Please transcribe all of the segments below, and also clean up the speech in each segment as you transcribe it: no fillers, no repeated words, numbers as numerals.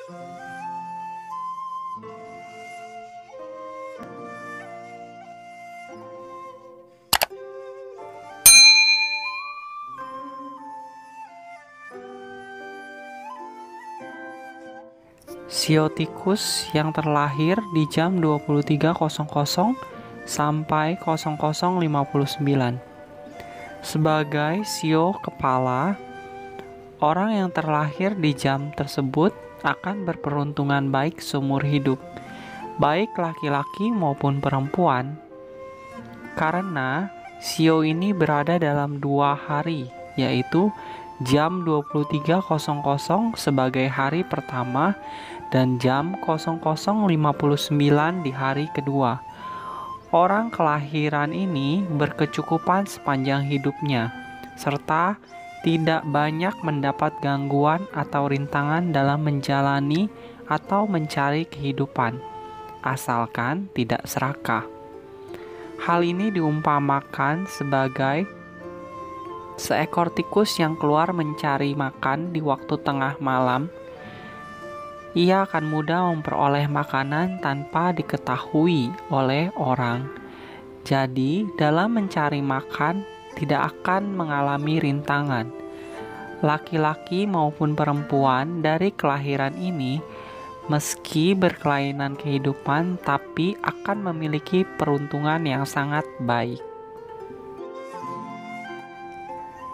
Sio tikus yang terlahir di jam 23.00 sampai 00.59. Sebagai sio kepala, orang yang terlahir di jam tersebut akan berperuntungan baik seumur hidup, baik laki-laki maupun perempuan. Karena sio ini berada dalam 2 hari, yaitu jam 23.00 sebagai hari pertama dan jam 00.59 di hari kedua. Orang kelahiran ini berkecukupan sepanjang hidupnya, serta tidak banyak mendapat gangguan atau rintangan dalam menjalani atau mencari kehidupan, asalkan tidak serakah. Hal ini diumpamakan sebagai seekor tikus yang keluar mencari makan di waktu tengah malam. Ia akan mudah memperoleh makanan tanpa diketahui oleh orang. Jadi, dalam mencari makan tidak akan mengalami rintangan. Laki-laki maupun perempuan dari kelahiran ini, meski berkelainan kehidupan, tapi akan memiliki peruntungan yang sangat baik.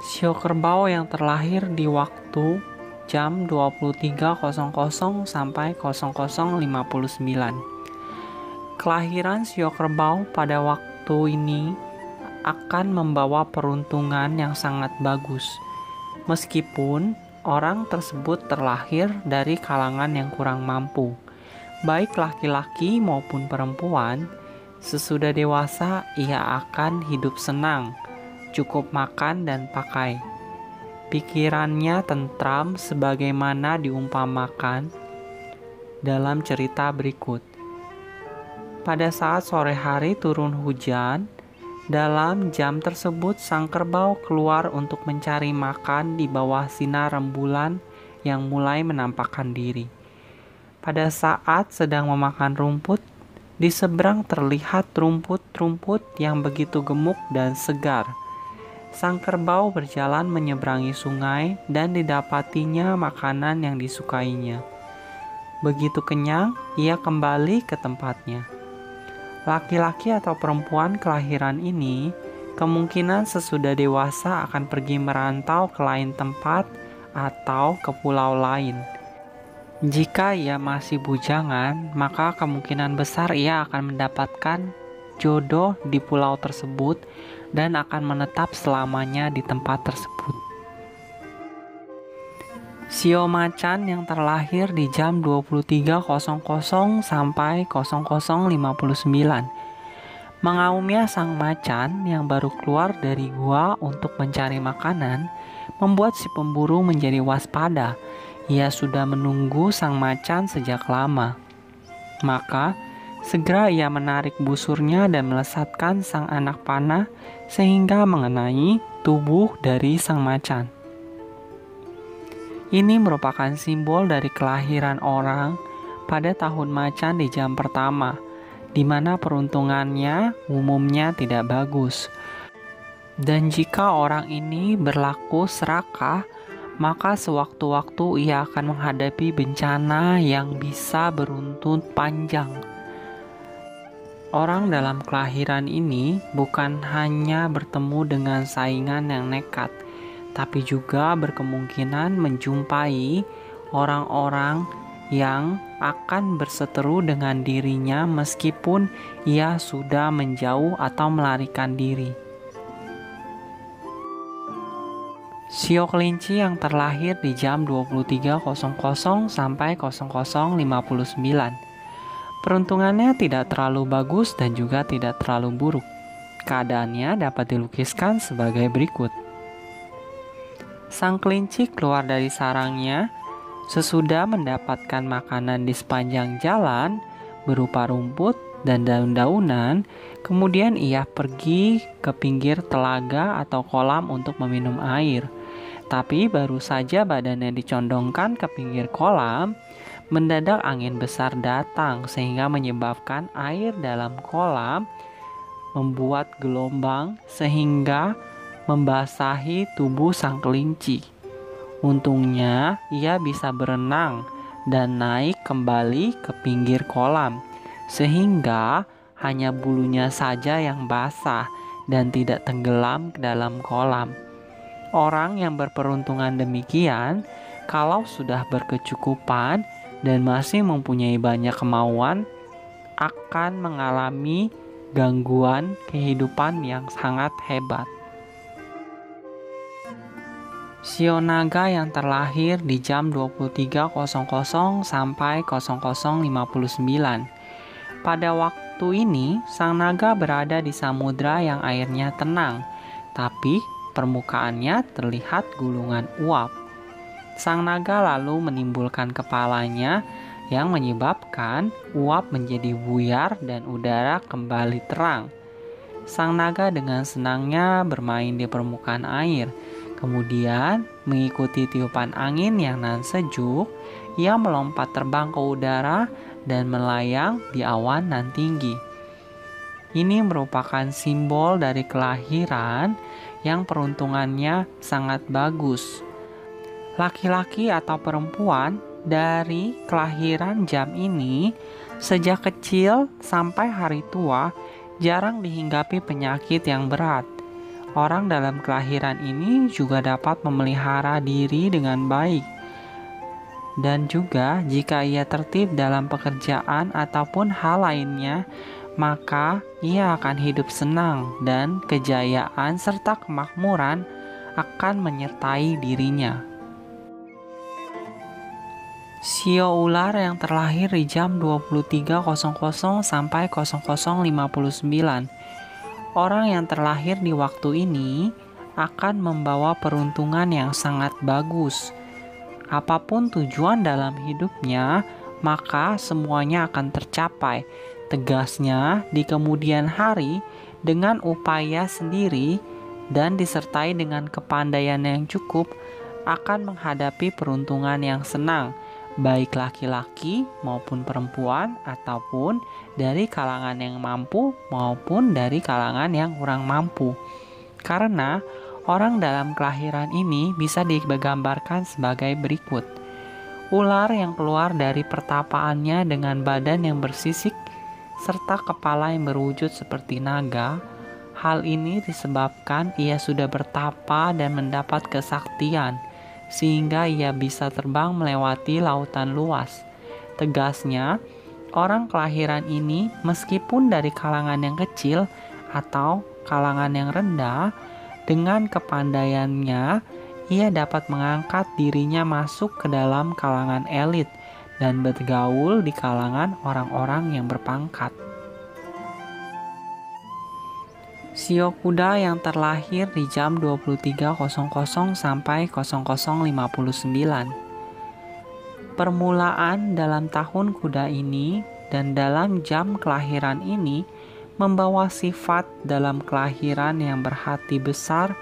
Sio kerbau yang terlahir di waktu jam 23.00 sampai 00.59. Kelahiran sio kerbau pada waktu ini akan membawa peruntungan yang sangat bagus, meskipun orang tersebut terlahir dari kalangan yang kurang mampu. Baik laki-laki maupun perempuan, sesudah dewasa ia akan hidup senang, cukup makan dan pakai. Pikirannya tentram sebagaimana diumpamakan dalam cerita berikut. Pada saat sore hari turun hujan, dalam jam tersebut sang kerbau keluar untuk mencari makan di bawah sinar rembulan yang mulai menampakkan diri. Pada saat sedang memakan rumput, di seberang terlihat rumput-rumput yang begitu gemuk dan segar. Sang kerbau berjalan menyeberangi sungai dan didapatinya makanan yang disukainya. Begitu kenyang, ia kembali ke tempatnya. Laki-laki atau perempuan kelahiran ini kemungkinan sesudah dewasa akan pergi merantau ke lain tempat atau ke pulau lain. Jika ia masih bujangan, maka kemungkinan besar ia akan mendapatkan jodoh di pulau tersebut dan akan menetap selamanya di tempat tersebut. Sio macan yang terlahir di jam 23.00 sampai 00.59. Mengaumnya sang macan yang baru keluar dari gua untuk mencari makanan membuat si pemburu menjadi waspada. Ia sudah menunggu sang macan sejak lama. Maka segera ia menarik busurnya dan melesatkan sang anak panah sehingga mengenai tubuh dari sang macan. Ini merupakan simbol dari kelahiran orang pada tahun macan di jam pertama, di mana peruntungannya umumnya tidak bagus. Dan jika orang ini berlaku serakah, maka sewaktu-waktu ia akan menghadapi bencana yang bisa beruntun panjang. Orang dalam kelahiran ini bukan hanya bertemu dengan saingan yang nekat, tapi juga berkemungkinan menjumpai orang-orang yang akan berseteru dengan dirinya meskipun ia sudah menjauh atau melarikan diri. Sio kelinci yang terlahir di jam 23.00 sampai 00.59. Peruntungannya tidak terlalu bagus dan juga tidak terlalu buruk. Keadaannya dapat dilukiskan sebagai berikut. Sang kelinci keluar dari sarangnya sesudah mendapatkan makanan di sepanjang jalan berupa rumput dan daun-daunan. Kemudian ia pergi ke pinggir telaga atau kolam untuk meminum air. Tapi baru saja badannya dicondongkan ke pinggir kolam, Mendadak angin besar datang sehingga menyebabkan air dalam kolam membuat gelombang sehingga membasahi tubuh sang kelinci. Untungnya ia bisa berenang dan naik kembali ke pinggir kolam, sehingga hanya bulunya saja yang basah dan tidak tenggelam ke dalam kolam. Orang yang berperuntungan demikian, kalau sudah berkecukupan dan masih mempunyai banyak kemauan, akan mengalami gangguan kehidupan yang sangat hebat. Shio naga yang terlahir di jam 23.00 sampai 00.59. Pada waktu ini, sang naga berada di samudra yang airnya tenang, tapi permukaannya terlihat gulungan uap. Sang naga lalu menimbulkan kepalanya yang menyebabkan uap menjadi buyar dan udara kembali terang. Sang naga dengan senangnya bermain di permukaan air. Kemudian mengikuti tiupan angin yang nan sejuk, ia melompat terbang ke udara dan melayang di awan nan tinggi. Ini merupakan simbol dari kelahiran yang peruntungannya sangat bagus. Laki-laki atau perempuan dari kelahiran jam ini sejak kecil sampai hari tua jarang dihinggapi penyakit yang berat. Orang dalam kelahiran ini juga dapat memelihara diri dengan baik. Dan juga jika ia tertib dalam pekerjaan ataupun hal lainnya, maka ia akan hidup senang dan kejayaan serta kemakmuran akan menyertai dirinya. Shio ular yang terlahir di jam 23.00 sampai 00.59. Orang yang terlahir di waktu ini akan membawa peruntungan yang sangat bagus. Apapun tujuan dalam hidupnya, maka semuanya akan tercapai. Tegasnya, di kemudian hari, dengan upaya sendiri dan disertai dengan kepandaian yang cukup, akan menghadapi peruntungan yang senang, baik laki-laki maupun perempuan ataupun dari kalangan yang mampu maupun dari kalangan yang kurang mampu. Karena orang dalam kelahiran ini bisa digambarkan sebagai berikut. Ular yang keluar dari pertapaannya dengan badan yang bersisik serta kepala yang berwujud seperti naga. Hal ini disebabkan ia sudah bertapa dan mendapat kesaktian, sehingga ia bisa terbang melewati lautan luas. Tegasnya, orang kelahiran ini meskipun dari kalangan yang kecil atau kalangan yang rendah, dengan kepandaiannya ia dapat mengangkat dirinya masuk ke dalam kalangan elit dan bergaul di kalangan orang-orang yang berpangkat. Shio kuda yang terlahir di jam 23.00 sampai 00.59. Permulaan dalam tahun kuda ini dan dalam jam kelahiran ini membawa sifat dalam kelahiran yang berhati besar,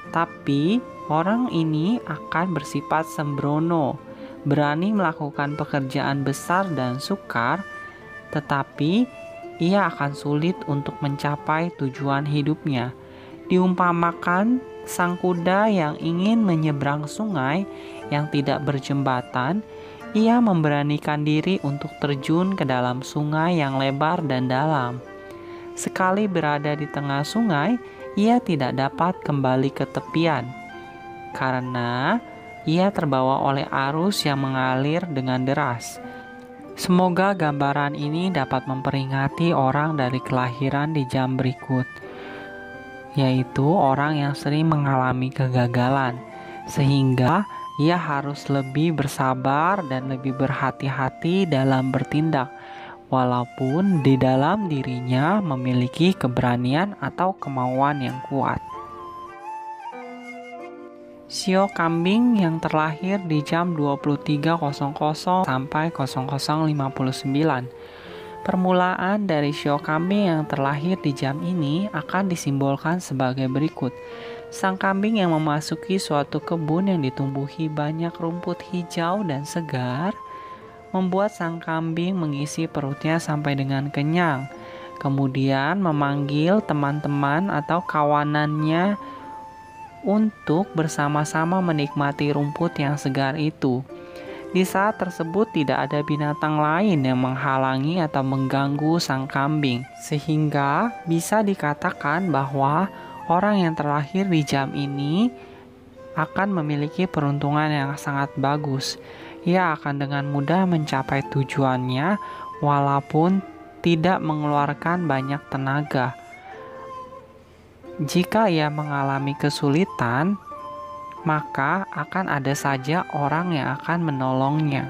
tapi orang ini akan bersifat sembrono, berani melakukan pekerjaan besar dan sukar, tetapi ia akan sulit untuk mencapai tujuan hidupnya. Diumpamakan sang kuda yang ingin menyeberang sungai yang tidak berjembatan, ia memberanikan diri untuk terjun ke dalam sungai yang lebar dan dalam. Sekali berada di tengah sungai, ia tidak dapat kembali ke tepian, karena ia terbawa oleh arus yang mengalir dengan deras. Semoga gambaran ini dapat memperingati orang dari kelahiran di jam berikut, yaitu orang yang sering mengalami kegagalan, sehingga ia harus lebih bersabar dan lebih berhati-hati dalam bertindak, walaupun di dalam dirinya memiliki keberanian atau kemauan yang kuat. Shio kambing yang terlahir di jam 23.00 sampai 00.59. Permulaan dari shio kambing yang terlahir di jam ini akan disimbolkan sebagai berikut. Sang kambing yang memasuki suatu kebun yang ditumbuhi banyak rumput hijau dan segar, membuat sang kambing mengisi perutnya sampai dengan kenyang, kemudian memanggil teman-teman atau kawanannya untuk bersama-sama menikmati rumput yang segar itu. Di saat tersebut tidak ada binatang lain yang menghalangi atau mengganggu sang kambing, sehingga bisa dikatakan bahwa orang yang terlahir di jam ini akan memiliki peruntungan yang sangat bagus. Ia akan dengan mudah mencapai tujuannya walaupun tidak mengeluarkan banyak tenaga. Jika ia mengalami kesulitan, maka akan ada saja orang yang akan menolongnya.